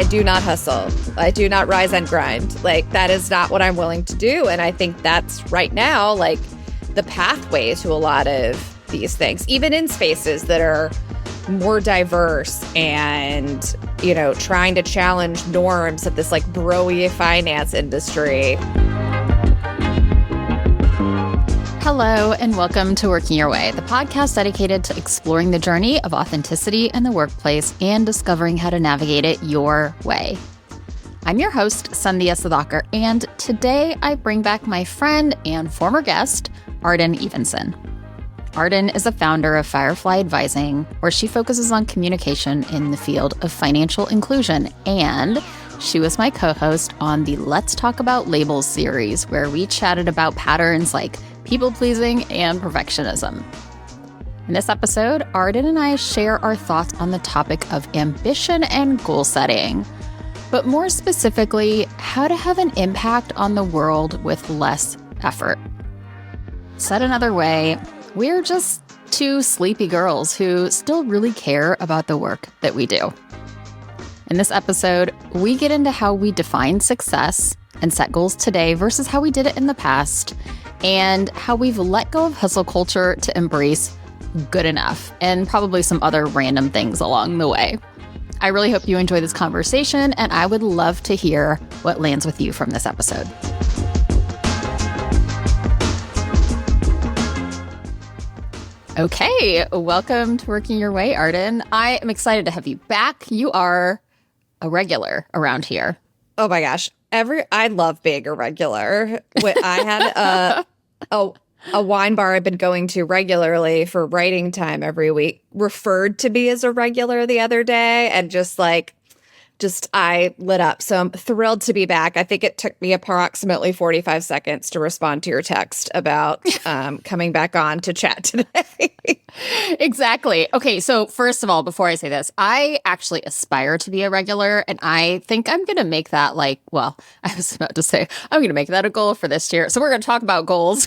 do not hustle. I do not rise and grind. Like, that is not what I'm willing to do. And I think that's right now, like, the pathway to a lot of these things, even in spaces that are more diverse and, you know, trying to challenge norms of this like bro-y finance industry. Hello, and welcome to Working Your Way, the podcast dedicated to exploring the journey of authenticity in the workplace and discovering how to navigate it your way. I'm your host, Sandhya Sudhakar, and today I bring back my friend and former guest, Arden Evenson. Arden is the founder of Firefly Advising, where she focuses on communication in the field of financial inclusion, and she was my co-host on the Let's Talk About Labels series, where we chatted about patterns like people-pleasing and perfectionism. In this episode, Arden and I share our thoughts on the topic of ambition and goal setting, but more specifically, how to have an impact on the world with less effort. Said another way, we're just two sleepy girls who still really care about the work that we do. In this episode, we get into how we define success and set goals today versus how we did it in the past, and how we've let go of hustle culture to embrace good enough, and probably some other random things along the way. I really hope you enjoy this conversation, and I would love to hear what lands with you from this episode. Okay, welcome to Working Your Way, Arden. I am excited to have you back. You are a regular around here. Oh my gosh. I love being a regular. I had a wine bar I've been going to regularly for writing time every week referred to me as a regular the other day, and I lit up. So I'm thrilled to be back. I think it took me approximately 45 seconds to respond to your text about coming back on to chat today. Exactly. Okay, so first of all, before I say this, I actually aspire to be a regular, and I think I'm going to make that I'm going to make that a goal for this year. So we're going to talk about goals.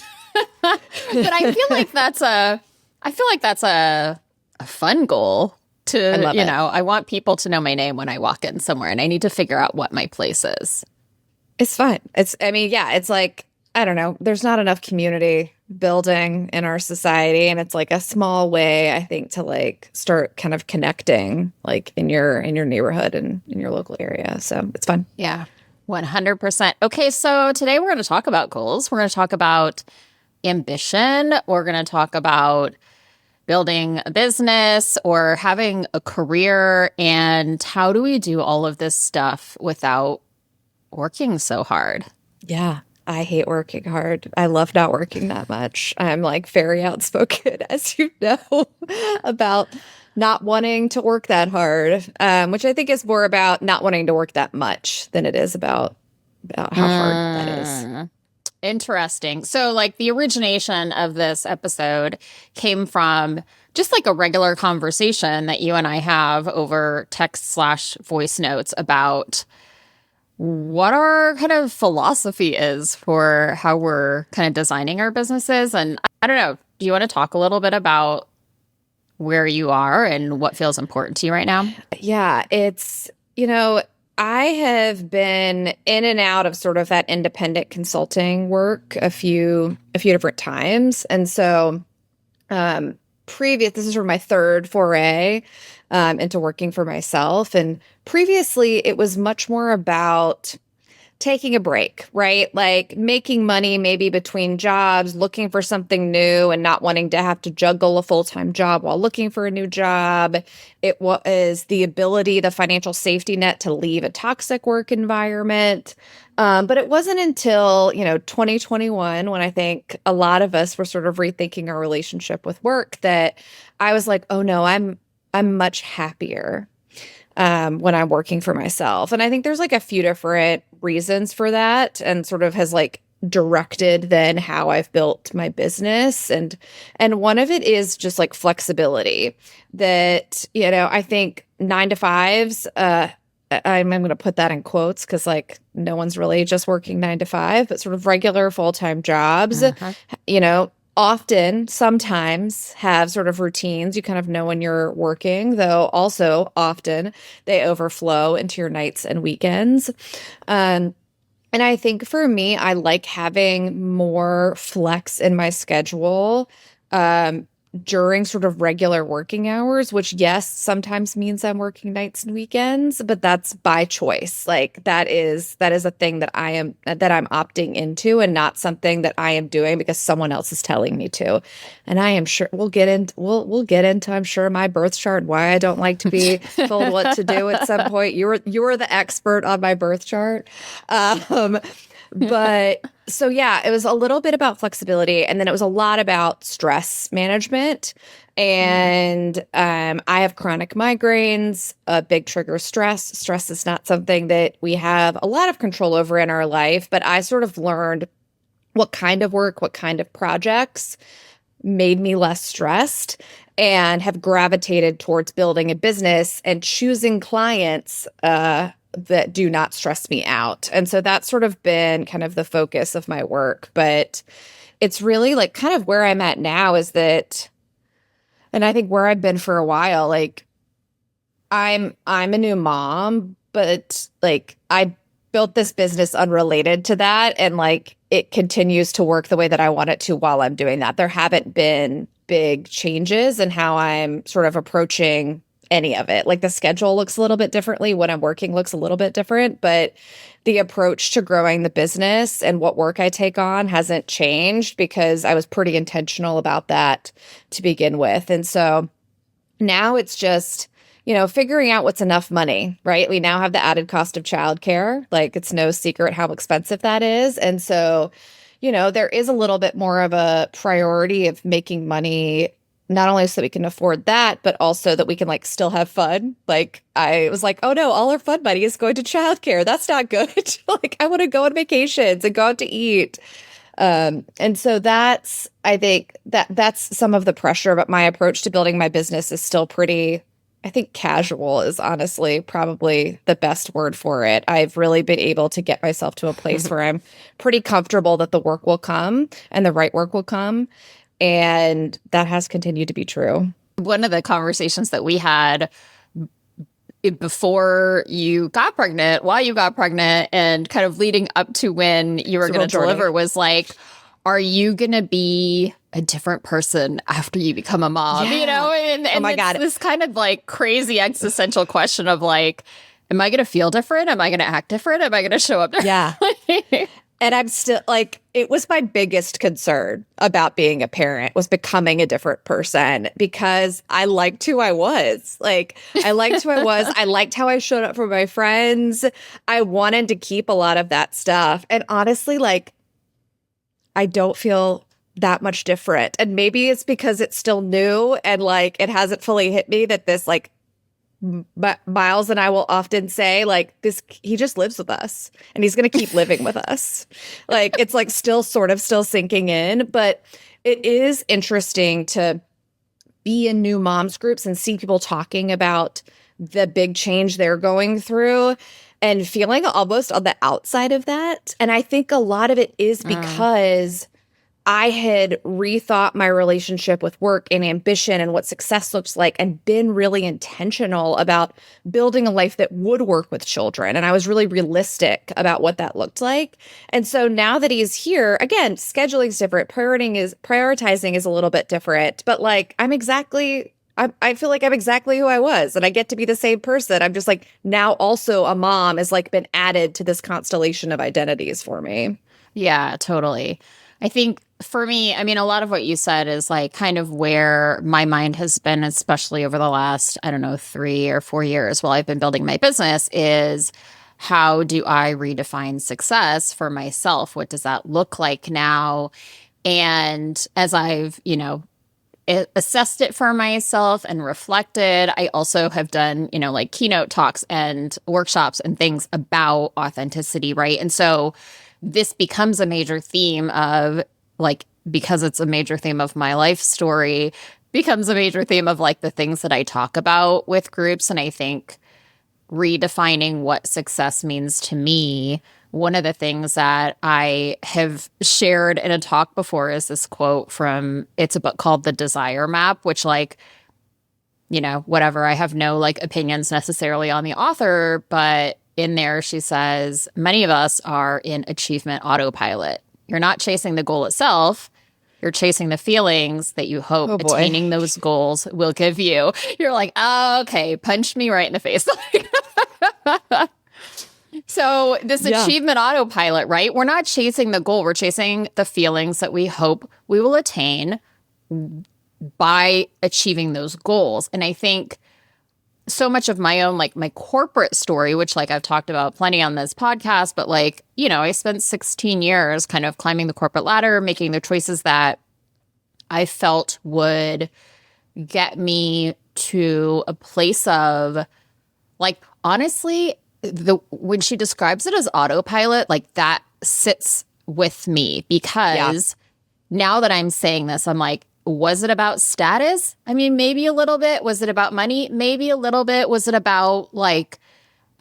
But I feel like that's a fun goal. I want people to know my name when I walk in somewhere, and I need to figure out what my place is. It's fun. It's like, I don't know, there's not enough community building in our society, and it's like a small way, I think, to like start kind of connecting like in your neighborhood and in your local area. So it's fun. Yeah, 100%. Okay, so today we're going to talk about goals. We're going to talk about ambition. We're going to talk about building a business or having a career, and how do we do all of this stuff without working so hard? Yeah, I hate working hard. I love not working that much. I'm like very outspoken, as you know, about not wanting to work that hard, which I think is more about not wanting to work that much than it is about how hard that is. Interesting. So like the origination of this episode came from just like a regular conversation that you and I have over text/voice notes about what our kind of philosophy is for how we're kind of designing our businesses. And I don't know, do you want to talk a little bit about where you are and what feels important to you right now? Yeah, it's, I have been in and out of sort of that independent consulting work a few different times. And so this is sort of my third foray into working for myself. And previously, it was much more about taking a break, right? Like making money maybe between jobs, looking for something new and not wanting to have to juggle a full-time job while looking for a new job. It was the ability, the financial safety net to leave a toxic work environment. But it wasn't until, 2021, when I think a lot of us were sort of rethinking our relationship with work, that I was like, oh no, I'm much happier when I'm working for myself. And I think there's like a few different reasons for that, and sort of has like directed then how I've built my business. And one of it is just like flexibility that, I think 9-to-5s, I'm going to put that in quotes because like no one's really just working 9 to 5, but sort of regular full-time jobs, often, sometimes have sort of routines. You kind of know when you're working, though also often they overflow into your nights and weekends. Um, and I think for me, I like having more flex in my schedule um, during sort of regular working hours, which, yes, sometimes means I'm working nights and weekends, but that's by choice. Like that is a thing that I'm opting into and not something that I am doing because someone else is telling me to. And I am sure we'll get into I'm sure my birth chart, why I don't like to be told what to do at some point. You were the expert on my birth chart. Um, but so yeah, it was a little bit about flexibility, and then it was a lot about stress management. And I have chronic migraines, a big trigger stress. Stress is not something that we have a lot of control over in our life, but I sort of learned what kind of work, what kind of projects made me less stressed and have gravitated towards building a business and choosing clients that do not stress me out. And so that's sort of been kind of the focus of my work. But it's really like kind of where I'm at now is that, and I think where I've been for a while, like I'm a new mom, but like I built this business unrelated to that, and like it continues to work the way that I want it to while I'm doing that. There haven't been big changes in how I'm sort of approaching any of it. Like the schedule looks a little bit differently when I'm working looks a little bit different, but the approach to growing the business and what work I take on hasn't changed because I was pretty intentional about that to begin with. And so now it's just, figuring out what's enough money, right? We now have the added cost of childcare. Like it's no secret how expensive that is. And so, there is a little bit more of a priority of making money, not only so we can afford that, but also that we can like still have fun. Like I was like, oh no, all our fun money is going to childcare. That's not good. Like I want to go on vacations and go out to eat. And so I think that's some of the pressure, but my approach to building my business is still pretty, I think casual is honestly probably the best word for it. I've really been able to get myself to a place where I'm pretty comfortable that the work will come and the right work will come. And that has continued to be true. One of the conversations that we had before you got pregnant, while you got pregnant, and kind of leading up to when you were going to deliver was like, are you going to be a different person after you become a mom? Yeah. And oh my God. This kind of like crazy existential question of like, am I going to feel different? Am I going to act different? Am I going to show up different? Yeah. And I'm still like, it was my biggest concern about being a parent was becoming a different person because I liked who I was. Like, I liked who I was. I liked how I showed up for my friends. I wanted to keep a lot of that stuff. And honestly, like, I don't feel that much different. And maybe it's because it's still new and like, it hasn't fully hit me that this like, Miles and I will often say like this, he just lives with us and he's going to keep living with us. Like it's like still sinking in, but it is interesting to be in new moms groups and see people talking about the big change they're going through and feeling almost on the outside of that. And I think a lot of it is because I had rethought my relationship with work and ambition and what success looks like and been really intentional about building a life that would work with children. And I was really realistic about what that looked like. And so now that he's here, again, scheduling is different, prioritizing is a little bit different, but like I feel like I'm exactly who I was and I get to be the same person. I'm just like now also a mom has like been added to this constellation of identities for me. Yeah, totally. I think for me, I mean, a lot of what you said is like kind of where my mind has been, especially over the last, 3 or 4 years while I've been building my business is how do I redefine success for myself? What does that look like now? And as I've, assessed it for myself and reflected, I also have done, like keynote talks and workshops and things about authenticity, right? And so this becomes a major theme of like, because it's a major theme of my life story, becomes a major theme of like the things that I talk about with groups. And I think redefining what success means to me one of the things that I have shared in a talk before is this quote from, it's a book called The Desire Map, which like, whatever, I have no like opinions necessarily on the author, but in there she says, many of us are in achievement autopilot. You're not chasing the goal itself. You're chasing the feelings that you hope attaining those goals will give you. You're like, oh, okay, punch me right in the face. So this achievement autopilot, right? We're not chasing the goal. We're chasing the feelings that we hope we will attain by achieving those goals. And I think so much of my own, like my corporate story, which like I've talked about plenty on this podcast, but like, I spent 16 years kind of climbing the corporate ladder, making the choices that I felt would get me to a place of like, honestly, when she describes it as autopilot, like that sits with me because now that I'm saying this, I'm like, was it about status? I mean, maybe a little bit. Was it about money? Maybe a little bit. Was it about like,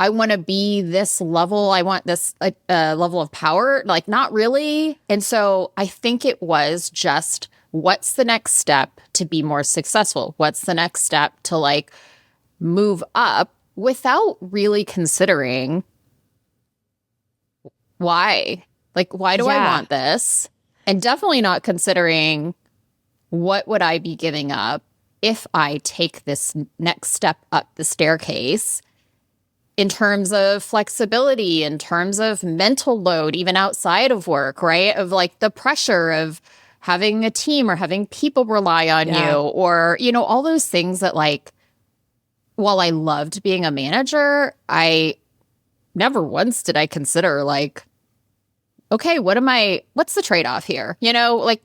I want to be this level. I want this level of power. Like, not really. And so I think it was just, what's the next step to be more successful? What's the next step to like move up without really considering why? Like, why do I want this? And definitely not considering what would I be giving up if I take this next step up the staircase in terms of flexibility, in terms of mental load, even outside of work, right? Of like the pressure of having a team or having people rely on you or, all those things that like, while I loved being a manager, I never once did I consider like, okay, what's the trade-off here? Like,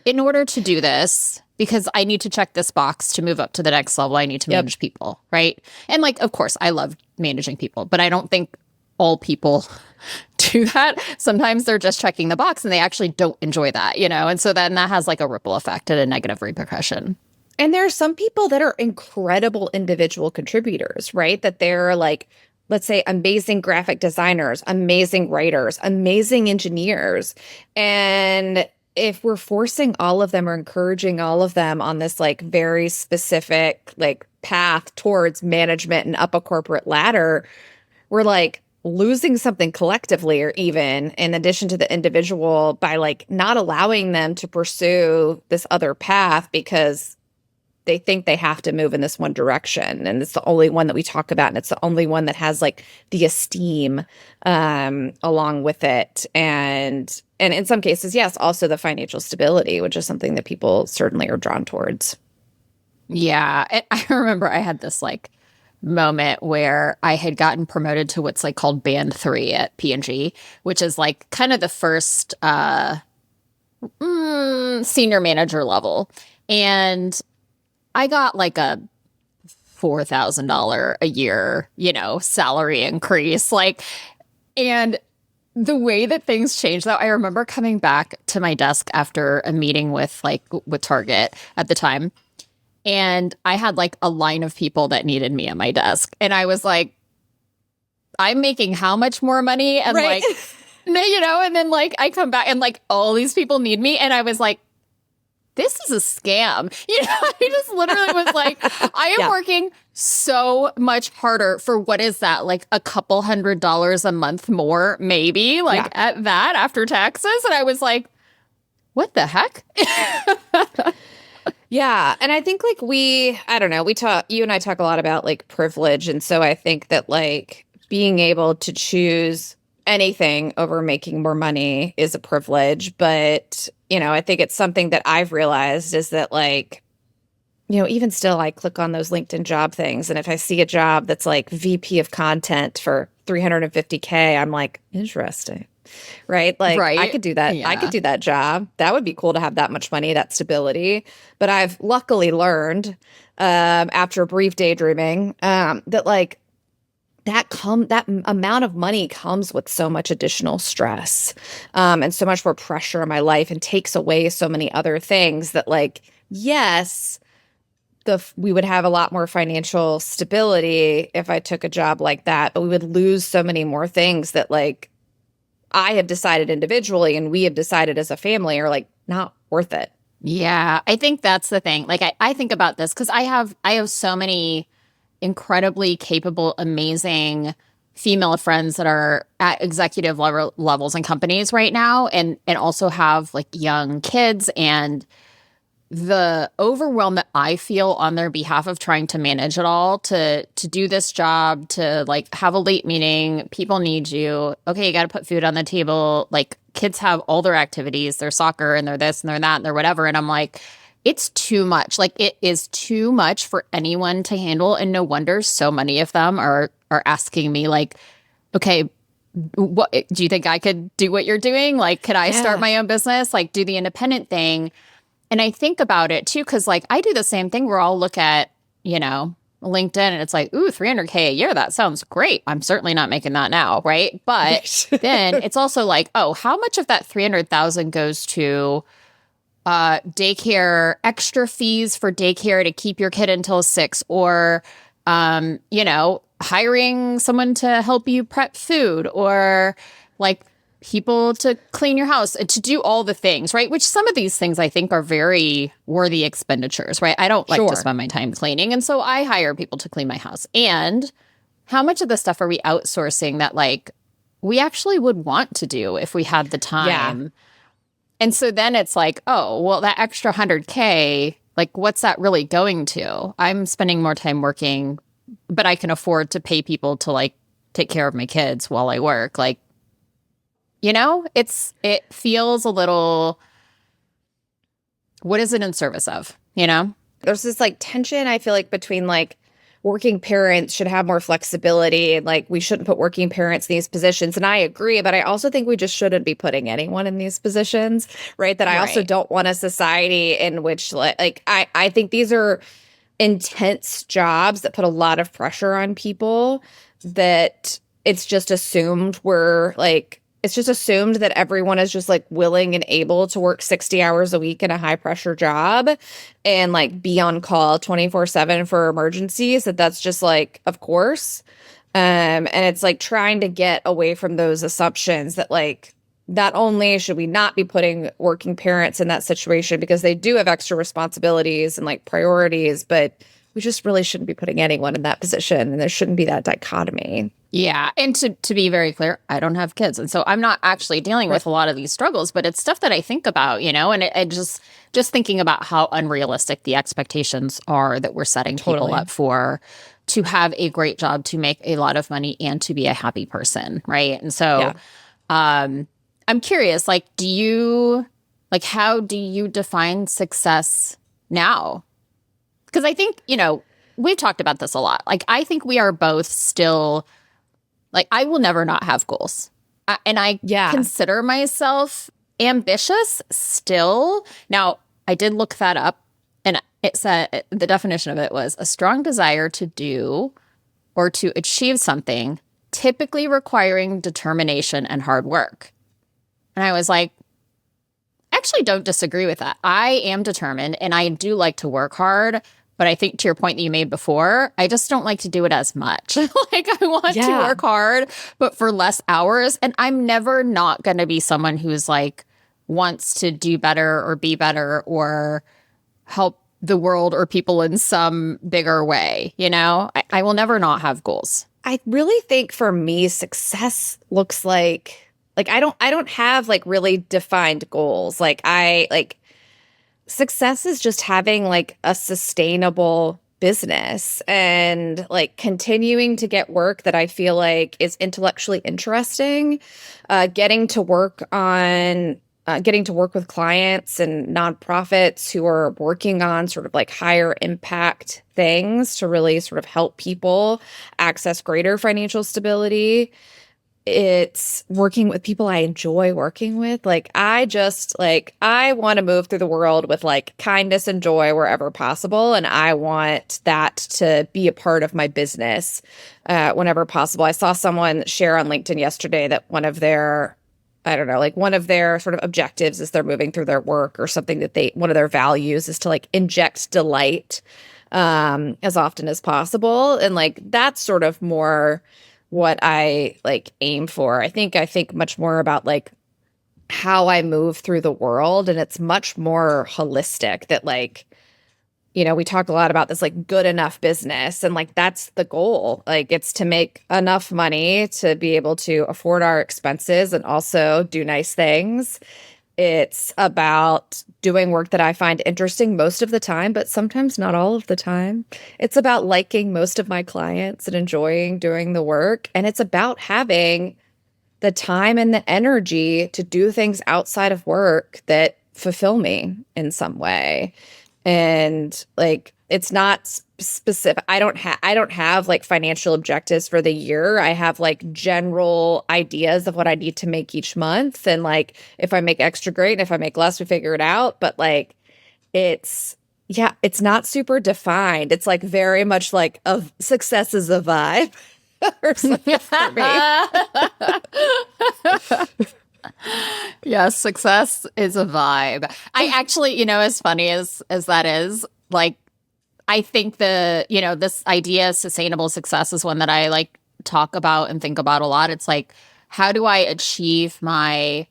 in order to do this, because I need to check this box to move up to the next level, I need to manage people, right? And like, of course, I love managing people, but I don't think all people do that. Sometimes they're just checking the box and they actually don't enjoy that, And so then that has like a ripple effect and a negative repercussion. And there are some people that are incredible individual contributors, right? That they're like, let's say, amazing graphic designers, amazing writers, amazing engineers. And if we're forcing all of them or encouraging all of them on this like very specific like path towards management and up a corporate ladder, we're like losing something collectively, or even in addition to the individual, by like not allowing them to pursue this other path because they think they have to move in this one direction. And it's the only one that we talk about. And it's the only one that has like the esteem along with it. And in some cases, yes, also the financial stability, which is something that people certainly are drawn towards. Yeah. And I remember I had this like moment where I had gotten promoted to what's like called band 3 at P&G, which is like kind of the first senior manager level. And I got like a $4,000 a year, salary increase. Like, and the way that things changed, though, I remember coming back to my desk after a meeting with Target at the time. And I had like a line of people that needed me at my desk. And I was like, I'm making how much more money? And like, and then like I come back and like all these people need me. And I was like, this is a scam. I just literally was like, I am working so much harder for what is that? Like a couple $100 a month more, maybe at that after taxes. And I was like, what the heck? Yeah. And I think like I don't know, you and I talk a lot about like privilege. And so I think that like being able to choose anything over making more money is a privilege. But, I think it's something that I've realized is that like, even still I click on those LinkedIn job things. And if I see a job that's like VP of content for $350K, I'm like, interesting. Right. Like I could do that. Yeah. I could do that job. That would be cool to have that much money, that stability. But I've luckily learned after a brief daydreaming that like that amount of money comes with so much additional stress and so much more pressure in my life, and takes away so many other things that like, yes, we would have a lot more financial stability if I took a job like that, but we would lose so many more things that like I have decided individually and we have decided as a family are like not worth it. Yeah, I think that's the thing. Like I think about this because I have so many incredibly capable, amazing female friends that are at executive levels in companies right now and also have like young kids, and the overwhelm that I feel on their behalf of trying to manage it all, to do this job, to like have a late meeting, people need you. Okay, you got to put food on the table. Like kids have all their activities, their soccer and their this and their that and their whatever. And I'm like, it's too much. Like it is too much for anyone to handle. And no wonder so many of them are asking me like, okay, what do you think I could do what you're doing? Like, could I start my own business? Like do the independent thing? And I think about it too, because like I do the same thing where I'll look at, LinkedIn and it's like, ooh, 300K a year. That sounds great. I'm certainly not making that now. Right. But then it's also like, oh, how much of that 300,000 goes to daycare, extra fees for daycare to keep your kid until 6, or, hiring someone to help you prep food, or like people to clean your house and to do all the things, right? Which some of these things I think are very worthy expenditures, right? I don't like to spend my time cleaning. And so I hire people to clean my house. And how much of the stuff are we outsourcing that like we actually would want to do if we had the time? Yeah. And so then it's like, oh, well, that extra 100K, like what's that really going to? I'm spending more time working, but I can afford to pay people to like take care of my kids while I work. Like, it feels a little, what is it in service of, There's this like tension, I feel like, between like working parents should have more flexibility and like we shouldn't put working parents in these positions. And I agree, but I also think we just shouldn't be putting anyone in these positions, right? That I also don't want a society in which like I think these are intense jobs that put a lot of pressure on people, that it's just assumed it's just assumed that everyone is just like willing and able to work 60 hours a week in a high pressure job and like be on call 24/7 for emergencies. That's just like, of course. And it's like trying to get away from those assumptions that like, not only should we not be putting working parents in that situation because they do have extra responsibilities and like priorities, but we just really shouldn't be putting anyone in that position. And there shouldn't be that dichotomy. Yeah. And to be very clear, I don't have kids. And so I'm not actually dealing with a lot of these struggles, but it's stuff that I think about, and it just thinking about how unrealistic the expectations are that we're setting people up for, to have a great job, to make a lot of money, and to be a happy person. Right. And so I'm curious, like, how do you define success now? Because I think, we've talked about this a lot. Like, I think we are both still, like, I will never not have goals. And I consider myself ambitious still. Now, I did look that up, and it said the definition of it was a strong desire to do or to achieve something, typically requiring determination and hard work. And I was like, actually don't disagree with that. I am determined and I do like to work hard. But I think to your point that you made before, I just don't like to do it as much. Like I want to work hard, but for less hours. And I'm never not going to be someone who's like wants to do better or be better or help the world or people in some bigger way. I will never not have goals. I really think for me, success looks like I don't have like really defined goals. Success is just having like a sustainable business and like continuing to get work that I feel like is intellectually interesting, getting to work with clients and nonprofits who are working on sort of like higher impact things to really sort of help people access greater financial stability. It's working with people I enjoy working with. I want to move through the world with like kindness and joy wherever possible. And I want that to be a part of my business whenever possible. I saw someone share on LinkedIn yesterday that one of their sort of objectives as they're moving through their work or something that one of their values is to like inject delight as often as possible. And like that's sort of more what I like aim for. I think much more about like how I move through the world, and it's much more holistic that like, you know, we talk a lot about this like good enough business, and like that's the goal. Like it's to make enough money to be able to afford our expenses and also do nice things. It's about doing work that I find interesting most of the time, but sometimes not all of the time. It's about liking most of my clients and enjoying doing the work. And it's about having the time and the energy to do things outside of work that fulfill me in some way. And like it's not specific. I don't have like financial objectives for the year. I have like general ideas of what I need to make each month, and like if I make extra, great, and if I make less, we figure it out. But like it's yeah, it's not super defined. It's like very much like a success is a vibe or something for me. Yes, success is a vibe. I actually, as funny as that is, like, I think this idea of sustainable success is one that I like talk about and think about a lot. It's like, how do I achieve my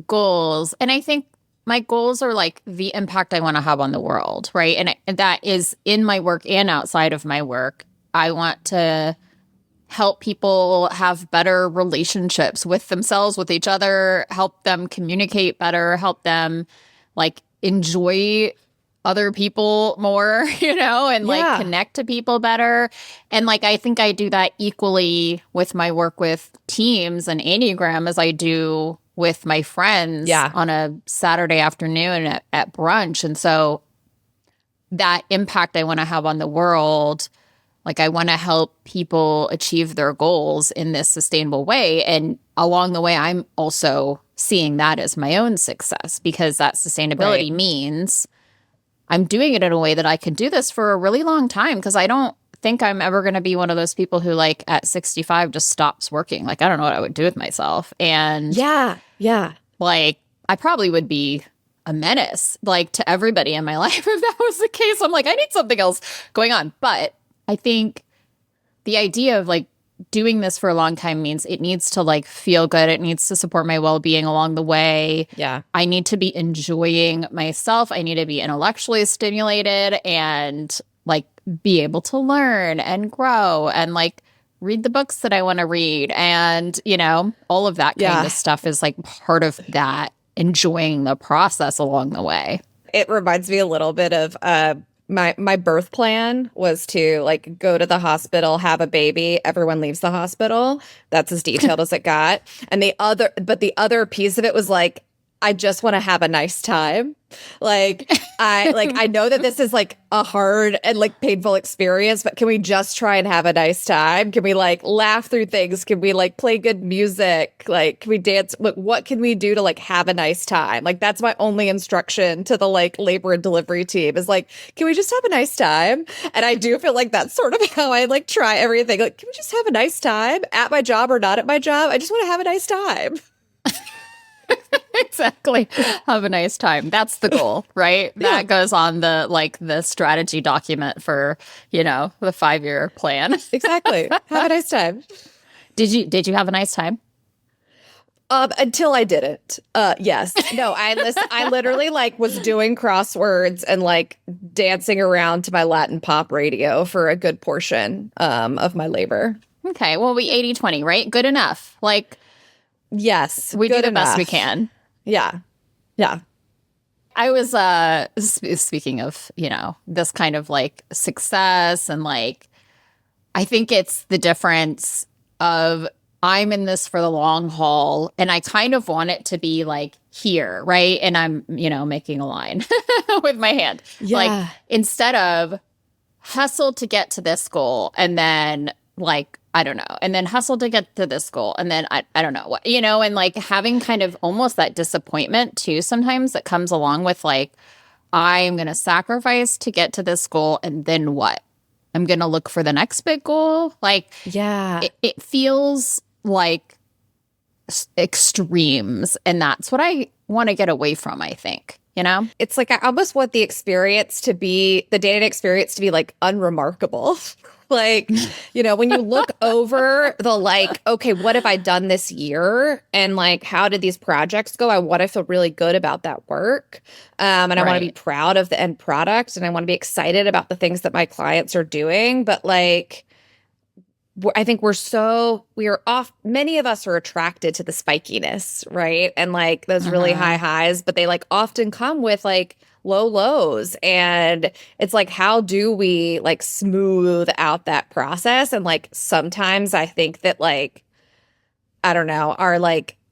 goals? And I think my goals are like the impact I want to have on the world, right? And that is in my work and outside of my work. I want to help people have better relationships with themselves, with each other, help them communicate better, help them like enjoy other people more, and like connect to people better. And like, I think I do that equally with my work with teams and Enneagram as I do with my friends on a Saturday afternoon at brunch. And so that impact I want to have on the world, like I want to help people achieve their goals in this sustainable way. And along the way, I'm also seeing that as my own success, because that sustainability means I'm doing it in a way that I can do this for a really long time, because I don't think I'm ever going to be one of those people who like at 65 just stops working. Like, I don't know what I would do with myself. And like, I probably would be a menace like to everybody in my life if that was the case. I'm like, I need something else going on. But I think the idea of like doing this for a long time means it needs to like feel good. It needs to support my well-being along the way. Yeah. I need to be enjoying myself. I need to be intellectually stimulated and like be able to learn and grow and like read the books that I want to read. And, all of that kind of stuff is like part of that, enjoying the process along the way. It reminds me a little bit of my birth plan was to like go to the hospital, have a baby, everyone leaves the hospital. That's as detailed as it got. And the other piece of it was like, I just want to have a nice time. Like I know that this is like a hard and like painful experience, but can we just try and have a nice time? Can we like laugh through things? Can we like play good music? Like, can we dance? What can we do to like have a nice time? Like, that's my only instruction to the like labor and delivery team is like, can we just have a nice time? And I do feel like that's sort of how I like try everything. Like, can we just have a nice time at my job or not at my job? I just want to have a nice time. Exactly. Have a nice time. That's the goal, right? That goes on the strategy document for, the 5-year plan. Exactly. Have a nice time. Did you have a nice time? Until I didn't. Yes. No, I literally like was doing crosswords and like dancing around to my Latin pop radio for a good portion of my labor. Okay. Well, we 80-20, right? Good enough. Like, yes, we do the best we can. Yeah. Yeah. I was speaking of, this kind of like success and like, I think it's the difference of I'm in this for the long haul and I kind of want it to be like here, right? And I'm, making a line with my hand. Yeah. Like instead of hustle to get to this goal and then like, I don't know, and then hustle to get to this goal and then I don't know what, and like having kind of almost that disappointment too sometimes that comes along with like, I'm going to sacrifice to get to this goal and then what? I'm going to look for the next big goal. Like, yeah, it feels like extremes. And that's what I want to get away from, I think. you know? It's like I almost want the dating experience to be like unremarkable. Like, when you look over the like, okay, what have I done this year? And like, how did these projects go? I want to feel really good about that work. And I want to be Right. proud of the end product, and I want to be excited about the things that my clients are doing. But like, I think many of us are attracted to the spikiness, right? And like those really high Uh-huh. highs, but they like often come with like low lows. And it's like, how do we like smooth out that process? And like sometimes I think that like, I don't know,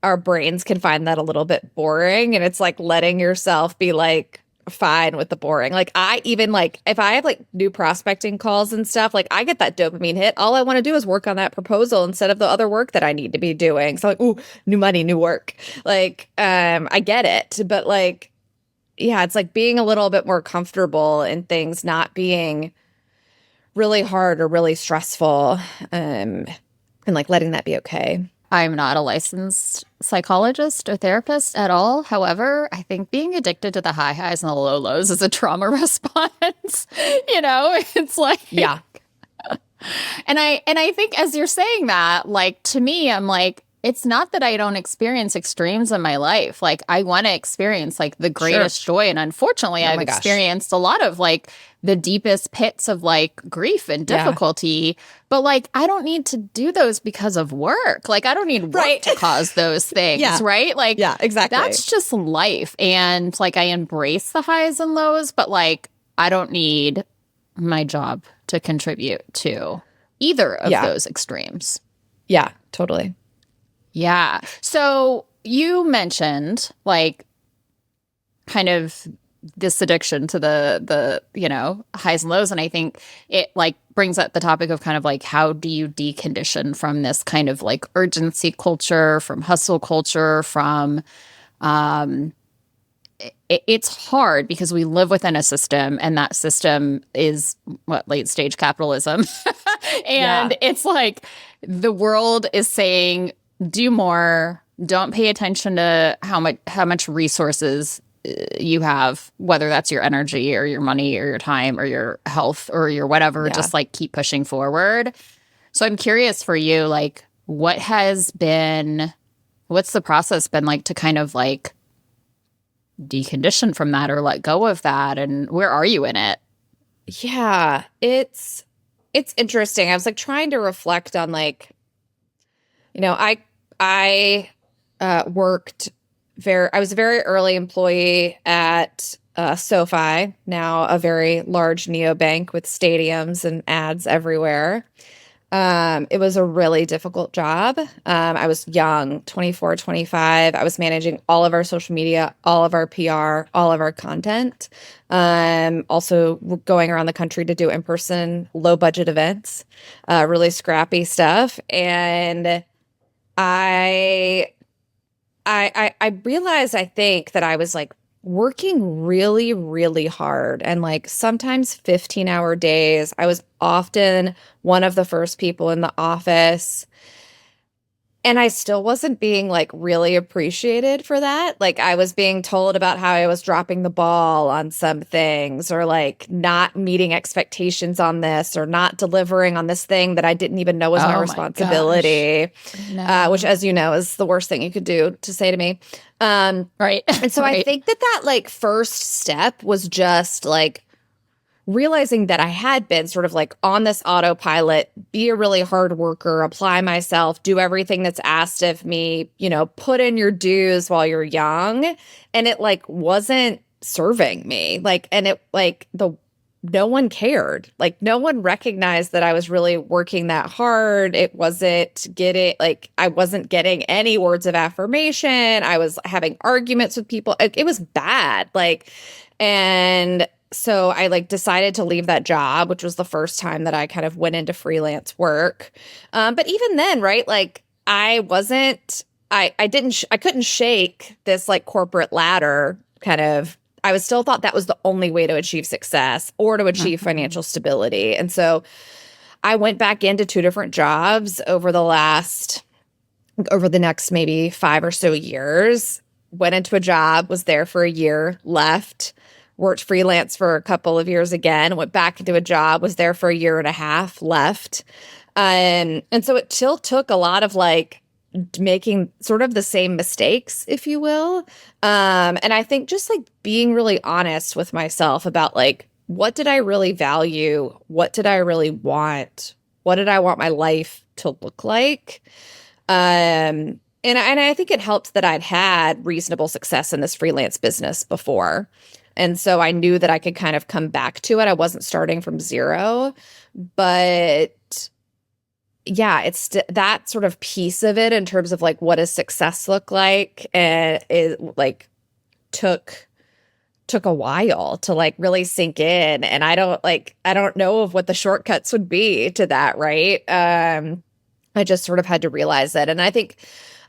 our brains can find that a little bit boring. And it's like letting yourself be like fine with the boring. Like I even like if I have like new prospecting calls and stuff, like I get that dopamine hit. All I want to do is work on that proposal instead of the other work that I need to be doing. So like, ooh, new money, new work. Like, I get it. But like, yeah, it's like being a little bit more comfortable in things not being really hard or really stressful. And like letting that be okay. I'm not a licensed psychologist or therapist at all. However, I think being addicted to the high highs and the low lows is a trauma response. It's like, Yeah. and I think as you're saying that, like to me, I'm like, it's not that I don't experience extremes in my life. Like I want to experience like the greatest joy. And unfortunately, Oh I've my gosh. experienced a lot of like the deepest pits of like grief and Yeah. difficulty. But like I don't need to do those because of work. Like I don't need work Right. to cause those things, Yeah. right? Like Yeah, exactly. that's just life. And like I embrace the highs and lows, but like I don't need my job to contribute to either of those extremes. Yeah, totally. Yeah. So you mentioned like kind of this addiction to the highs and lows, and I think it like brings up the topic of kind of like how do you decondition from this kind of like urgency culture, from hustle culture, from it's hard because we live within a system, and that system is what, late stage capitalism. And it's like the world is saying do more, don't pay attention to how much resources you have, whether that's your energy or your money or your time or your health or your whatever, just like keep pushing forward. So I'm curious for you, like what's the process been like to kind of like decondition from that or let go of that, and where are you in it? Yeah, it's interesting. I was like trying to reflect on like, I worked I was a very early employee at SoFi, now a very large neobank with stadiums and ads everywhere. It was a really difficult job. I was young, 24, 25. I was managing all of our social media, all of our PR, all of our content. Also going around the country to do in-person, low-budget events, really scrappy stuff. And I realized, I think, that I was like working really, really hard, and like sometimes 15-hour days. I was often one of the first people in the office, and I still wasn't being like really appreciated for that. Like I was being told about how I was dropping the ball on some things, or like not meeting expectations on this, or not delivering on this thing that I didn't even know was my responsibility, which, as you know, is the worst thing you could do to say to me. Right. And so I think that like first step was just like realizing that I had been sort of like on this autopilot, be a really hard worker, apply myself, do everything that's asked of me, put in your dues while you're young. And it like wasn't serving me. Like, and it like no one cared. Like no one recognized that I was really working that hard. I wasn't getting any words of affirmation. I was having arguments with people. It was bad. Like, and so I like decided to leave that job, which was the first time that I kind of went into freelance work. But even then, right, like I couldn't shake this like corporate ladder kind of. I still thought that was the only way to achieve success or to achieve financial stability. And so I went back into 2 different jobs over the next maybe 5 or so years, went into a job, was there for a year, left, worked freelance for a couple of years again, went back into a job, was there for a year and a half, left. And so it still took a lot of like making sort of the same mistakes, if you will. And I think just like being really honest with myself about like, what did I really value? What did I really want? What did I want my life to look like? And I think it helped that I'd had reasonable success in this freelance business before. And so I knew that I could kind of come back to it. I wasn't starting from zero, but yeah, it's that sort of piece of it in terms of like what does success look like, and it like took a while to like really sink in. And I don't know of what the shortcuts would be to that, right? I just sort of had to realize it. And I think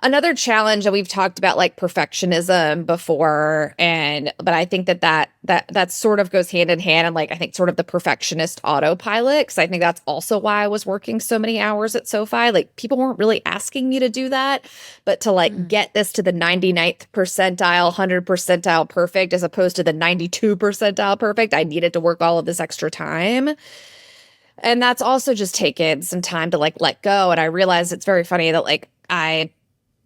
another challenge that we've talked about like perfectionism before, but I think that sort of goes hand in hand, and like I think sort of the perfectionist autopilot, because I think that's also why I was working so many hours at SoFi. Like people weren't really asking me to do that, but to like get this to the 99th percentile, 100 percentile perfect, as opposed to the 92 percentile perfect, I needed to work all of this extra time. And that's also just taken some time to like let go. And I realized it's very funny that like I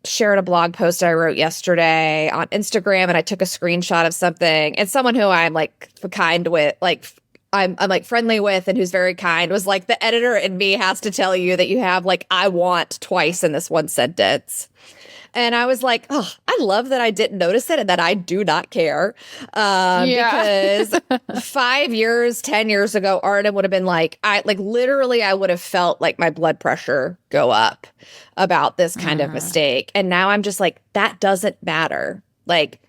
shared a blog post I wrote yesterday on Instagram, and I took a screenshot of something, and someone who I'm like kind with, like I'm like friendly with, and who's very kind, was like, the editor in me has to tell you that you have like I want twice in this one sentence. And I was like, oh, I love that I didn't notice it and that I do not care. Because 5 years, 10 years ago, Arden would have been like, I would have felt like my blood pressure go up about this kind of mistake. And now I'm just like, that doesn't matter. Like,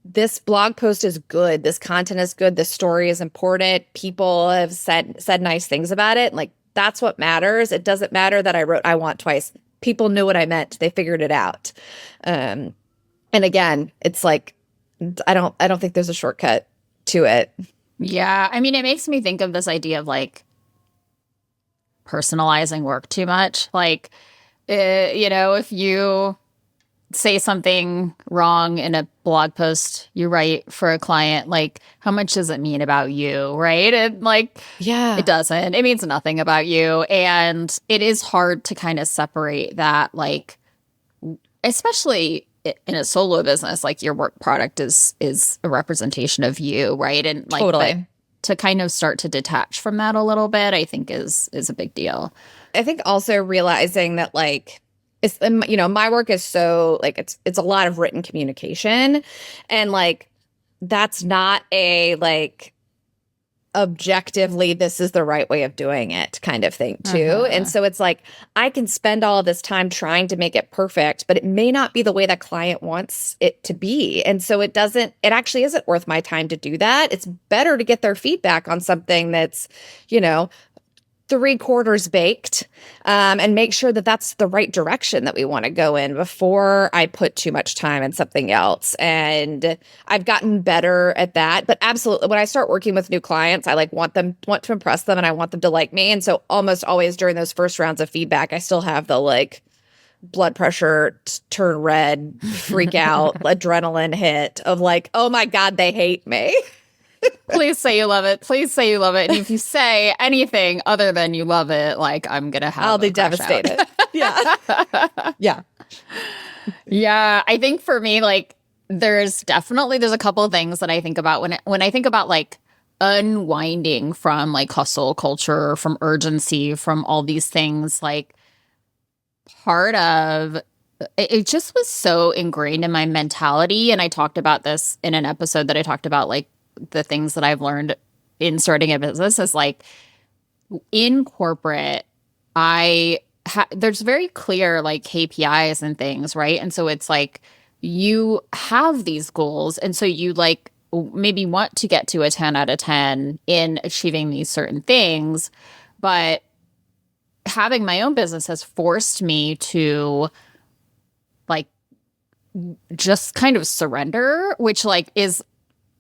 this blog post is good. This content is good. This story is important. People have said nice things about it. Like, that's what matters. It doesn't matter that I wrote I want twice. People knew what I meant. They figured it out. And again, it's like, I don't think there's a shortcut to it. Yeah. I mean, it makes me think of this idea of like personalizing work too much. Like, if you say something wrong in a blog post you write for a client, like, how much does it mean about you, right? And like, yeah, it doesn't. It means nothing about you. And it is hard to kind of separate that, like, especially in a solo business, like your work product is a representation of you, right? And like, totally. To kind of start to detach from that a little bit, I think is a big deal. I think also realizing that like, it's, my work is so like, it's a lot of written communication, and like, that's not a like objectively this is the right way of doing it kind of thing too. And so it's like, I can spend all of this time trying to make it perfect, but it may not be the way that client wants it to be. And so it actually isn't worth my time to do that. It's better to get their feedback on something that's, 3/4 baked, and make sure that that's the right direction that we want to go in before I put too much time in something else. And I've gotten better at that. But absolutely, when I start working with new clients, I like want to impress them, and I want them to like me. And so almost always during those first rounds of feedback, I still have the like blood pressure turn red, freak out, adrenaline hit of like, oh my God, they hate me. Please say you love it. Please say you love it. And if you say anything other than you love it, like, I'm going to have I'll be devastated. Yeah. Yeah. Yeah. I think for me, like, there's a couple of things that I think about when I think about like unwinding from like hustle culture, from urgency, from all these things. Like, part of it just was so ingrained in my mentality. And I talked about this in an episode that I talked about, like, the things that I've learned in starting a business is like, in corporate, there's very clear like KPIs and things, right? And so it's like, you have these goals, and so you like maybe want to get to a 10 out of 10 in achieving these certain things. But having my own business has forced me to like just kind of surrender, which like is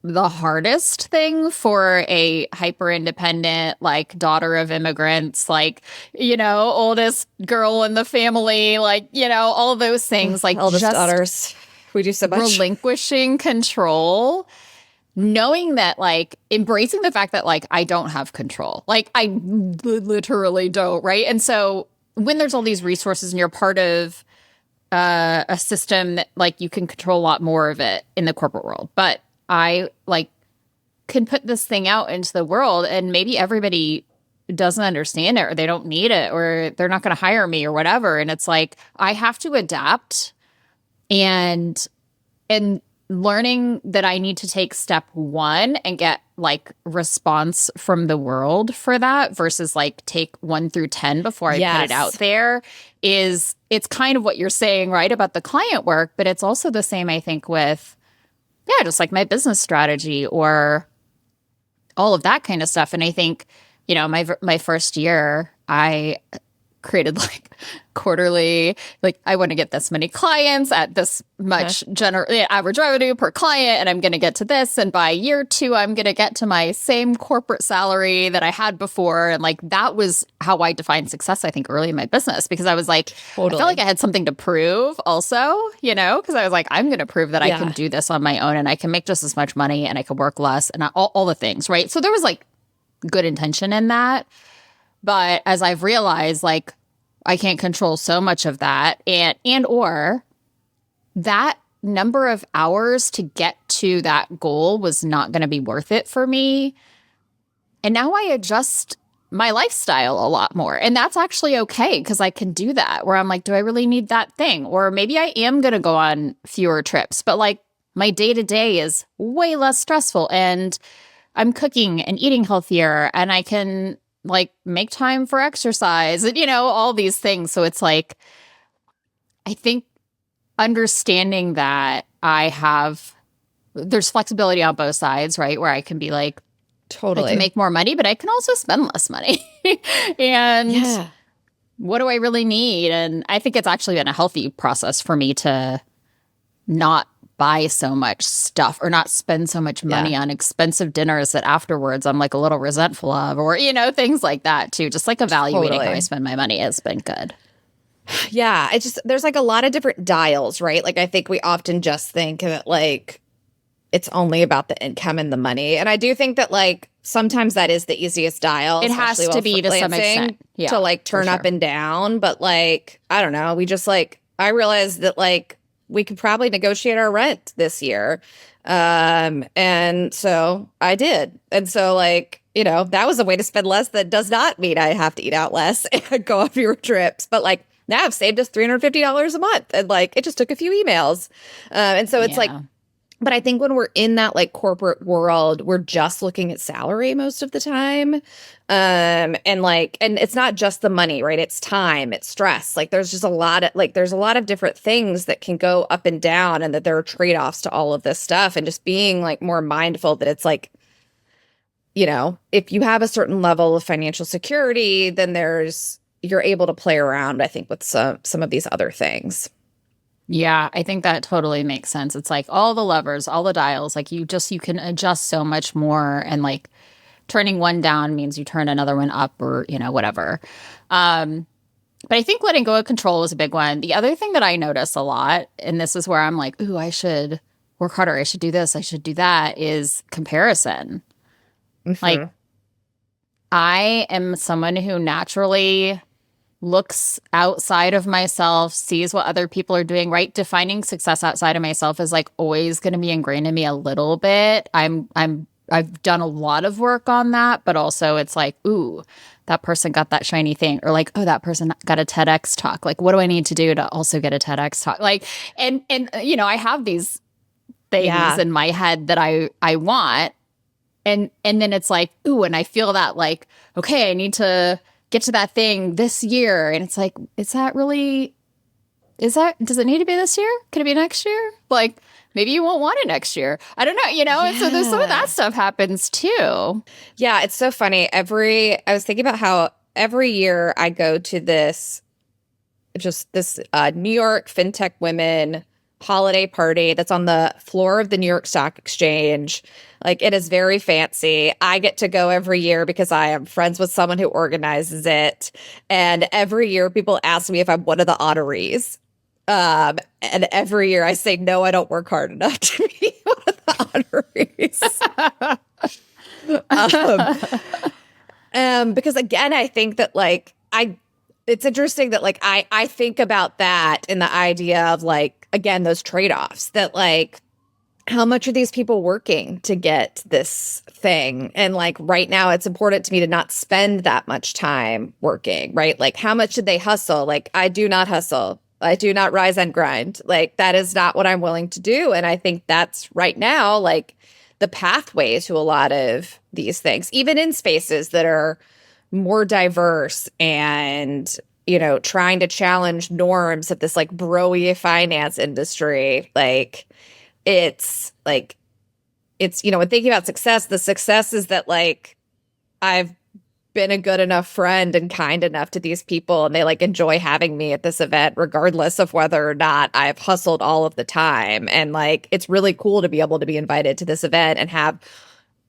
the hardest thing for a hyper independent, like, daughter of immigrants, like, oldest girl in the family, like, all those things, like, eldest just daughters. We do so much. relinquishing control, knowing that, like, embracing the fact that, like, I don't have control. Like, I literally don't, right? And so when there's all these resources and you're part of a system that, like, you can control a lot more of it in the corporate world. But I, like, can put this thing out into the world and maybe everybody doesn't understand it or they don't need it or they're not going to hire me or whatever. And it's like, I have to adapt and learning that I need to take step one and get, like, response from the world for that versus, like, take 1 through 10 before I put it out there it's kind of what you're saying, right, about the client work, but it's also the same, I think, with, just like my business strategy or all of that kind of stuff. And I think, my first year, I created, like, quarterly, like, I want to get this many clients at this much average revenue per client, and I'm going to get to this. And by year 2, I'm going to get to my same corporate salary that I had before. And, like, that was how I defined success, I think, early in my business, because I was like, I felt like I had something to prove also, because I was like, I'm going to prove that I can do this on my own and I can make just as much money and I can work less and all the things, right? So there was, like, good intention in that. But as I've realized, like, I can't control so much of that or that number of hours to get to that goal was not going to be worth it for me. And now I adjust my lifestyle a lot more. And that's actually okay because I can do that where I'm like, do I really need that thing? Or maybe I am going to go on fewer trips, but, like, my day-to-day is way less stressful and I'm cooking and eating healthier and I can, like, make time for exercise and, all these things. So it's like, I think understanding that there's flexibility on both sides, right? Where I can be like, I can make more money, but I can also spend less money. And what do I really need? And I think it's actually been a healthy process for me to not buy so much stuff or not spend so much money on expensive dinners that afterwards I'm, like, a little resentful of, or, things like that too. Just, like, evaluating how I spend my money has been good. Yeah. There's, like, a lot of different dials, right? Like, I think we often just think that, like, it's only about the income and the money. And I do think that, like, sometimes that is the easiest dial. It has to be to some extent. Yeah, to, like, turn up and down. But, like, I don't know. We just, like, I realized that, like, we could probably negotiate our rent this year. And so I did. And so, like, that was a way to spend less. That does not mean I have to eat out less and go on fewer trips. But, like, now I've saved us $350 a month. And, like, it just took a few emails. And so it's like, but I think when we're in that, like, corporate world, we're just looking at salary most of the time. And it's not just the money, right? It's time, it's stress. Like, there's just there's a lot of different things that can go up and down and that there are trade-offs to all of this stuff. And just being, like, more mindful that it's like, if you have a certain level of financial security, then you're able to play around, I think, with some of these other things. Yeah, I think that totally makes sense. It's like all the levers, all the dials, like, you can adjust so much more, and, like, turning one down means you turn another one up or, whatever. But I think letting go of control is a big one. The other thing that I notice a lot, and this is where I'm like, ooh, I should work harder. I should do this. I should do that, is comparison. Mm-hmm. Like, I am someone who naturally looks outside of myself, sees what other people are doing, right? Defining success outside of myself is, like, always going to be ingrained in me a little bit. I've done a lot of work on that, but also it's like, ooh, that person got that shiny thing, or, like, oh, that person got a TEDx talk. Like, what do I need to do to also get a TEDx talk? Like, and I have these things in my head that I want, and then it's like, ooh, and I feel that, like, okay, I need to get to that thing this year. And it's like, does it need to be this year? Could it be next year? Like, maybe you won't want it next year. I don't know, And so there's some of that stuff happens too. Yeah, it's so funny. I was thinking about how every year I go to this New York FinTech Women holiday party that's on the floor of the New York Stock Exchange. Like, it is very fancy. I get to go every year because I am friends with someone who organizes it. And every year people ask me if I'm one of the honorees. And every year I say, no, I don't work hard enough to be one of the honorees. Because again, I think that it's interesting that I think about that in the idea of again, those trade-offs that how much are these people working to get this thing? And right now it's important to me to not spend that much time working, right? How much did they hustle? I do not hustle. I do not rise and grind. That is not what I'm willing to do. And I think that's right now, the pathway to a lot of these things, even in spaces that are more diverse and, trying to challenge norms of this bro-y finance industry. It's when thinking about success, the success is that I've been a good enough friend and kind enough to these people, and they enjoy having me at this event regardless of whether or not I've hustled all of the time. And it's really cool to be able to be invited to this event and have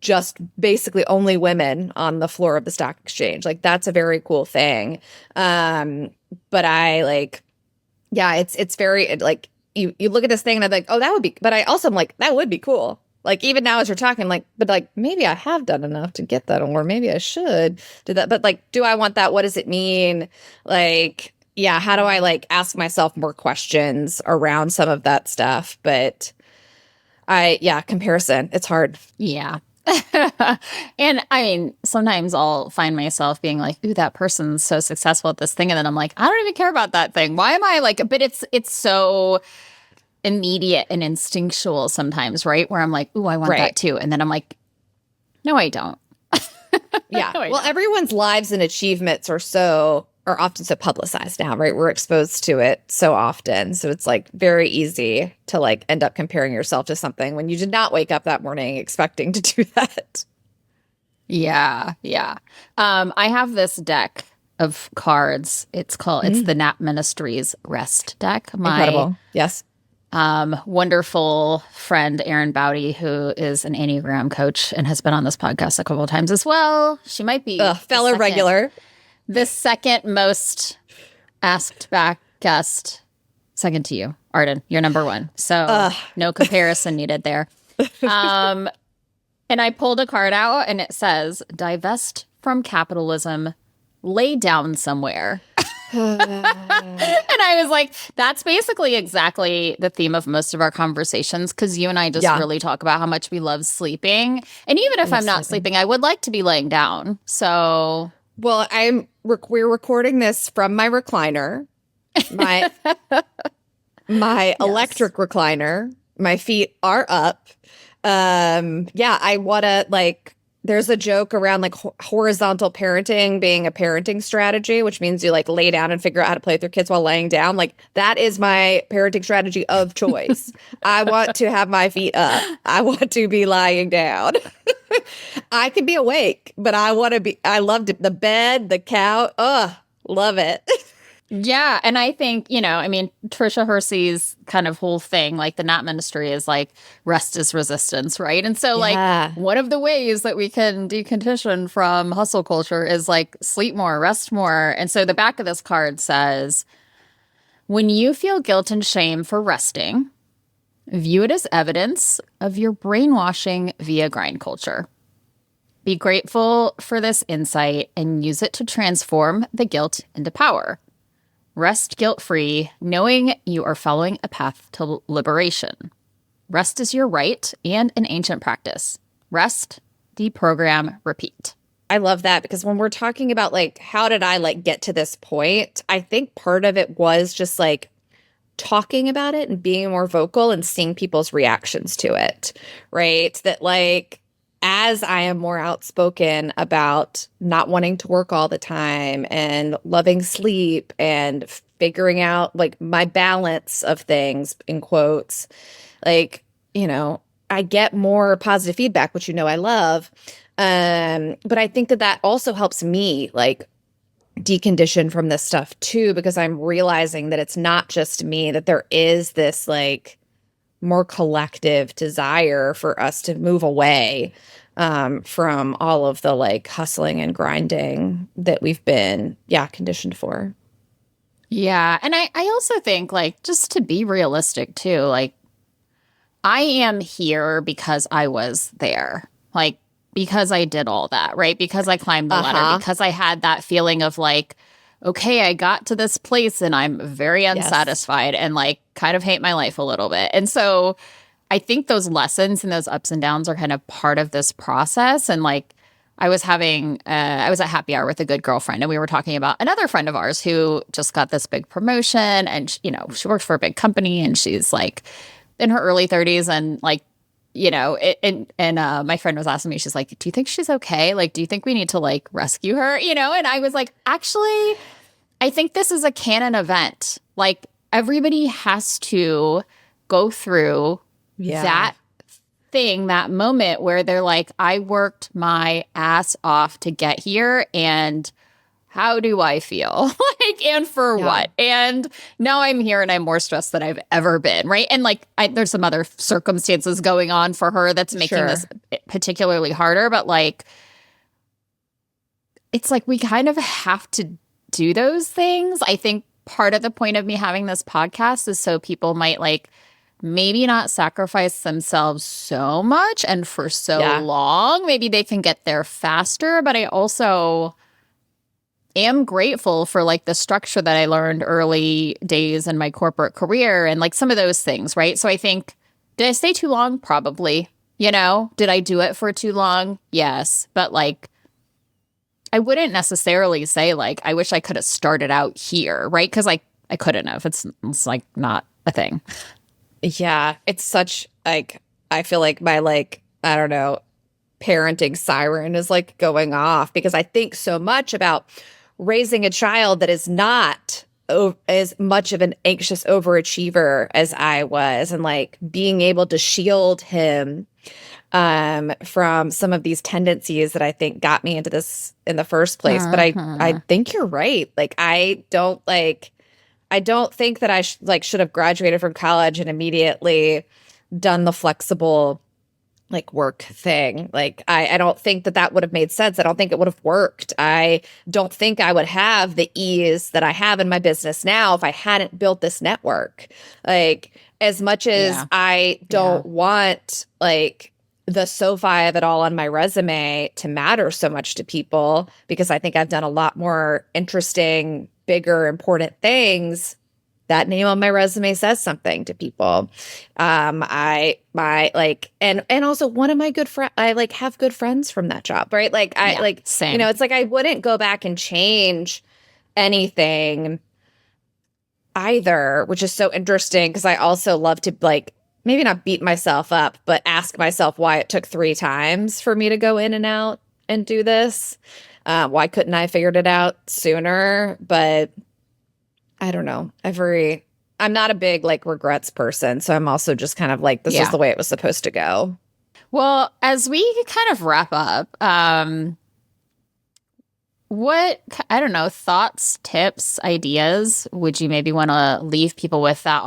just basically only women on the floor of the stock exchange. That's a very cool thing. But it's very you look at this thing and I'm like, oh, that would be, but I also am that would be cool. Even now as you're talking, but maybe I have done enough to get that, or maybe I should do that. But do I want that? What does it mean? How do I ask myself more questions around some of that stuff? But comparison, it's hard. Yeah. And I mean, sometimes I'll find myself being like, ooh, that person's so successful at this thing. And then I'm like, I don't even care about that thing. Why am I but it's so immediate and instinctual sometimes, right? Where I'm like, ooh, I want that too. And then I'm like, no, I don't. Yeah. No, I well, don't. Everyone's lives and achievements are often so publicized now, right? We're exposed to it so often. So it's very easy to end up comparing yourself to something when you did not wake up that morning expecting to do that. Yeah. Yeah. I have this deck of cards. It's the Nap Ministries Rest deck. Incredible. Yes. Wonderful friend Erin Bowdy, who is an Enneagram coach and has been on this podcast a couple of times as well. She might be fellow regular. The second most asked back guest, second to you, Arden. You're number one. So no comparison needed there. And I pulled a card out and it says, divest from capitalism, lay down somewhere. And I was like, that's basically exactly the theme of most of our conversations, because you and I just really talk about how much we love sleeping. And even if I'm not sleeping, I would like to be laying down. So... Well, we're recording this from my recliner, my electric recliner. My feet are up. I want to there's a joke around horizontal parenting being a parenting strategy, which means you lay down and figure out how to play with your kids while laying down. That is my parenting strategy of choice. I want to have my feet up. I want to be lying down. I can be awake, but I loved it. The bed, the couch. Love it. Yeah. And I think, Trisha Hersey's kind of whole thing, the Nap Ministry is rest is resistance, right? And so one of the ways that we can decondition from hustle culture is sleep more, rest more. And so the back of this card says, when you feel guilt and shame for resting, view it as evidence of your brainwashing via grind culture. Be grateful for this insight and use it to transform the guilt into power. Rest guilt-free, knowing you are following a path to liberation. Rest is your right and an ancient practice. Rest, deprogram, repeat. I love that, because when we're talking about how did I get to this point, I think part of it was just talking about it and being more vocal and seeing people's reactions to it, right? That as I am more outspoken about not wanting to work all the time and loving sleep and figuring out my balance of things, in quotes, I get more positive feedback, which I love. But I think that also helps me decondition from this stuff too, because I'm realizing that it's not just me, that there is this more collective desire for us to move away from all of the hustling and grinding that we've been conditioned for. Yeah. And I also think, like, just to be realistic too, like, I am here because I was there. Like, because I did all that, right? Because I climbed the ladder, Uh-huh. because I had that feeling of like, okay, I got to this place and I'm very Yes. unsatisfied and like kind of hate my life a little bit. And so I think those lessons and those ups and downs are kind of part of this process. And like, I was at happy hour with a good girlfriend, and we were talking about another friend of ours who just got this big promotion, and she works for a big company, and she's like in her early 30s, and like, my friend was asking me, she's like, "Do you think she's okay? Like, do you think we need to like rescue her?" And I was like, actually, I think this is a canon event. Like, everybody has to go through Yeah. that thing, that moment where they're like, I worked my ass off to get here, and how do I feel? Like, and for Yeah. what? And now I'm here and I'm more stressed than I've ever been, right? And like, there's some other circumstances going on for her that's making this Sure. particularly harder, but like, it's like we kind of have to do those things. I think part of the point of me having this podcast is so people might like maybe not sacrifice themselves so much and for so Yeah. long. Maybe they can get there faster, but I also am grateful for like the structure that I learned early days in my corporate career and like some of those things, right? So I think, did I stay too long? Probably. Did I do it for too long? Yes. But like, I wouldn't necessarily say like, I wish I could have started out here, right? Because I couldn't have. It's like not a thing. Yeah. It's such like I feel like my like I don't know parenting siren is like going off because I think so much about raising a child that is not as much of an anxious overachiever as I was and like being able to shield him from some of these tendencies that I think got me into this in the first place. But I Mhm. think you're right. Like I don't think that I should have graduated from college and immediately done the flexible like work thing. Like I don't think that that would have made sense. I don't think it would have worked. I don't think I would have the ease that I have in my business now if I hadn't built this network. Like as much as Yeah. I Yeah. don't want like the SoFi of it all on my resume to matter so much to people because I think I've done a lot more interesting, bigger, important things. That name on my resume says something to people. I my like and also one of my good friend I like have good friends from that job, right? Like I Yeah. like Same. it's like I wouldn't go back and change anything either, which is so interesting because I also love to like maybe not beat myself up, but ask myself why it took 3 times for me to go in and out and do this. Why couldn't I figured it out sooner? But I don't know. I'm not a big like regrets person, so I'm also just kind of like this was Yeah. the way it was supposed to go. Well, as we kind of wrap up, what, I don't know, thoughts, tips, ideas would you maybe want to leave people with that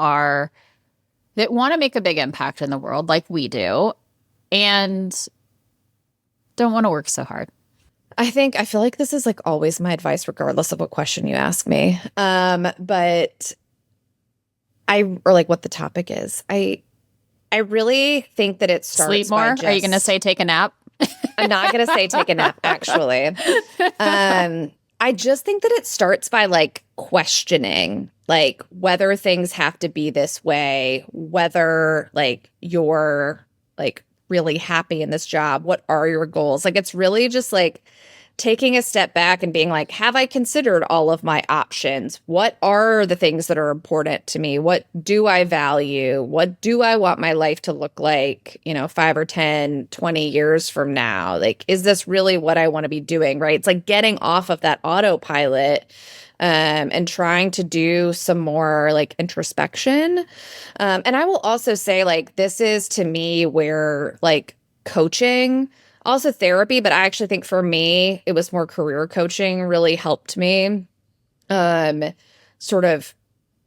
want to make a big impact in the world like we do and don't want to work so hard? I feel like this is like always my advice regardless of what question you ask me. But or like what the topic is. I really think that it Sleep starts more? by Are you going to just say take a nap? I'm not going to say take a nap actually. I just think that it starts by like questioning like whether things have to be this way, whether like you're like really happy in this job, what are your goals? Like it's really just like taking a step back and being like, have I considered all of my options? What are the things that are important to me? What do I value? What do I want my life to look like, 5 or 10, 20 years from now? Like, is this really what I want to be doing? Right. It's like getting off of that autopilot and trying to do some more like introspection. And I will also say, like, this is to me where like coaching also therapy, but I actually think for me, it was more career coaching really helped me um sort of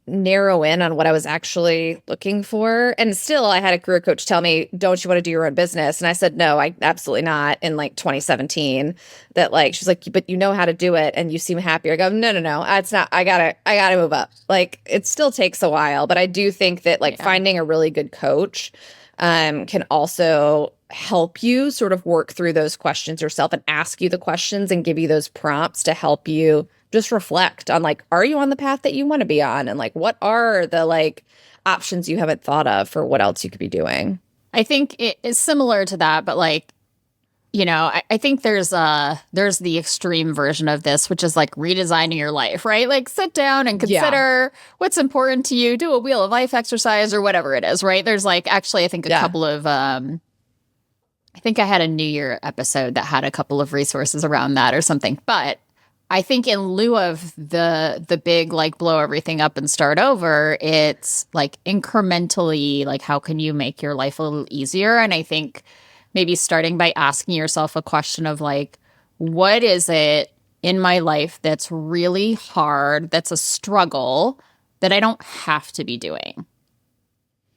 narrow in on what I was actually looking for. And still, I had a career coach tell me, "Don't you want to do your own business?" And I said, "No, I absolutely not." In like 2017, that like she's like, "But you know how to do it, and you seem happier." I go, "No, no, no, it's not. I gotta move up." Like it still takes a while, but I do think that like Yeah. finding a really good coach can also help you sort of work through those questions yourself and ask you the questions and give you those prompts to help you just reflect on like, are you on the path that you want to be on? And like, what are the like options you haven't thought of for what else you could be doing? I think it is similar to that, but like, I think there's the extreme version of this, which is like redesigning your life, right? Like sit down and Yeah. consider what's important to you, do a wheel of life exercise or whatever it is, right? There's like actually I think a Yeah. couple of I think I had a New Year episode that had a couple of resources around that or something. But I think in lieu of the big like blow everything up and start over, it's like incrementally like how can you make your life a little easier? And I think maybe starting by asking yourself a question of like, what is it in my life that's really hard, that's a struggle that I don't have to be doing?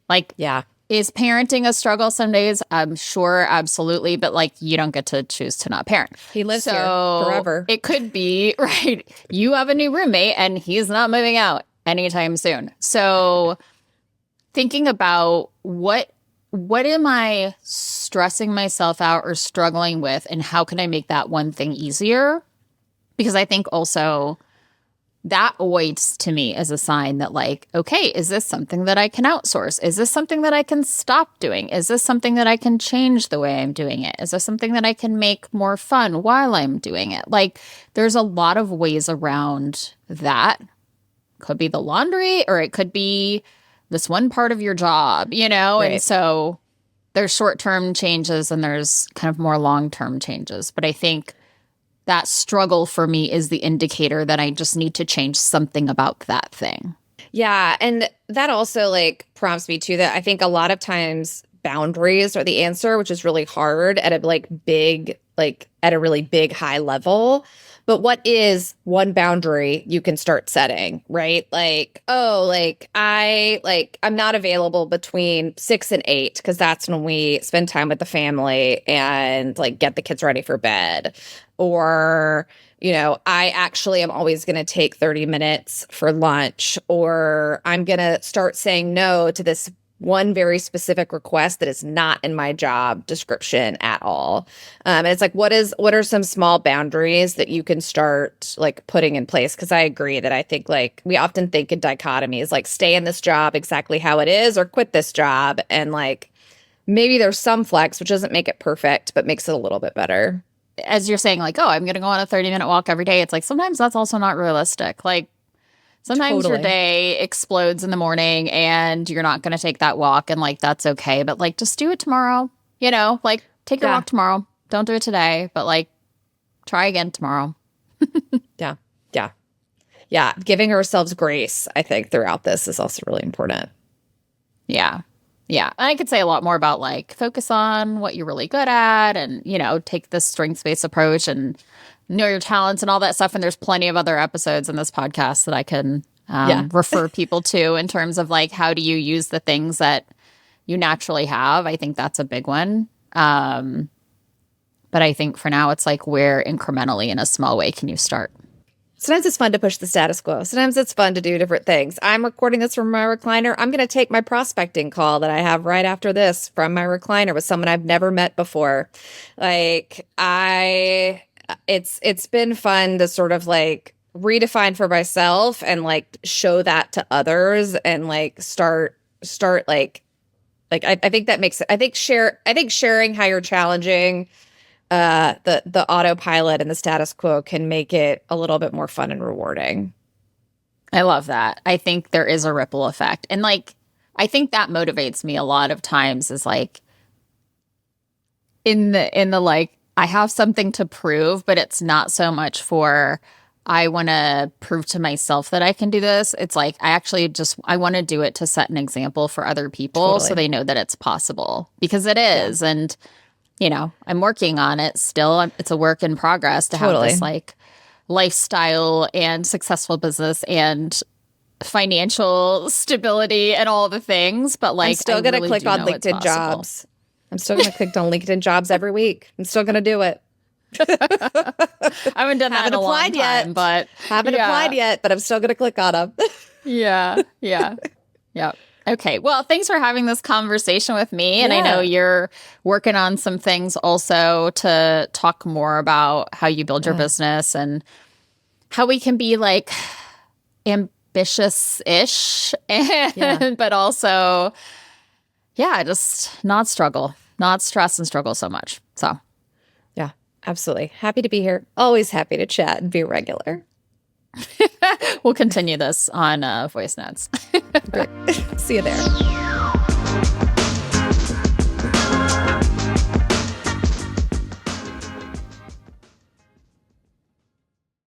Like, Yeah. is parenting a struggle some days? I'm sure, absolutely. But like, you don't get to choose to not parent. He lives here So forever. it could be, right? You have a new roommate and he's not moving out anytime soon. So thinking about what am I stressing myself out or struggling with, and how can I make that one thing easier? Because I think also that awaits to me as a sign that like, okay, is this something that I can outsource? Is this something that I can stop doing? Is this something that I can change the way I'm doing it? Is this something that I can make more fun while I'm doing it? Like there's a lot of ways around that. Could be the laundry, or it could be this one part of your job, And Right. so there's short-term changes and there's kind of more long-term changes. But I think that struggle for me is the indicator that I just need to change something about that thing. Yeah. And that also like prompts me too that I think a lot of times boundaries are the answer, which is really hard at a like big, like at a really big high level. But what is one boundary you can start setting, right? Like, oh, I'm not available between 6 and 8 because that's when we spend time with the family and like get the kids ready for bed. Or, I actually am always going to take 30 minutes for lunch, or I'm going to start saying no to this one very specific request that is not in my job description at all. And it's like, what are some small boundaries that you can start like putting in place? Because I agree that I think like we often think in dichotomies, like stay in this job exactly how it is or quit this job. And like maybe there's some flex, which doesn't make it perfect, but makes it a little bit better. As you're saying, like, oh, I'm going to go on a 30-minute walk every day. It's like sometimes that's also not realistic. Like sometimes your Totally. day explodes in the morning and you're not going to take that walk, and like that's okay. But like just do it tomorrow, like take your Yeah. walk tomorrow. Don't do it today, but like try again tomorrow. Yeah. Yeah. Yeah. Giving ourselves grace, I think, throughout this is also really important. Yeah. Yeah. And I could say a lot more about like focus on what you're really good at and, take this strengths-based approach and know your talents and all that stuff. And there's plenty of other episodes in this podcast that I can Yeah. refer people to in terms of like how do you use the things that you naturally have. I think that's a big one. But I think for now it's like where incrementally in a small way can you start? Sometimes it's fun to push the status quo. Sometimes it's fun to do different things. I'm recording this from my recliner. I'm going to take my prospecting call that I have right after this from my recliner with someone I've never met before. Like it's been fun to sort of like redefine for myself and like show that to others and like start I think that makes it. I think sharing how you're challenging the autopilot and the status quo can make it a little bit more fun and rewarding. I love that. I think there is a ripple effect. And like, I think that motivates me a lot of times is like in the like, I have something to prove, but it's not so much for, I want to prove to myself that I can do this. It's like, I want to do it to set an example for other people so Totally. they know that it's possible because it is. Yeah. And, I'm working on it still. It's a work in progress to have Totally. this like lifestyle and successful business and financial stability and all the things, but like I'm still going to really click on LinkedIn jobs. I'm still going to click on LinkedIn jobs every week. I'm still going to do it. I haven't done that in a long time, but haven't applied yet, but I'm still going to click on them. Yeah. Okay. Well, thanks for having this conversation with me. And I know you're working on some things also to talk more about how you build your business and how we can be like ambitious-ish, but also, just not struggle, not stress and struggle so much. So, yeah, absolutely. Happy to be here. Always happy to chat and be regular. We'll continue this on voice notes. Great. See you there.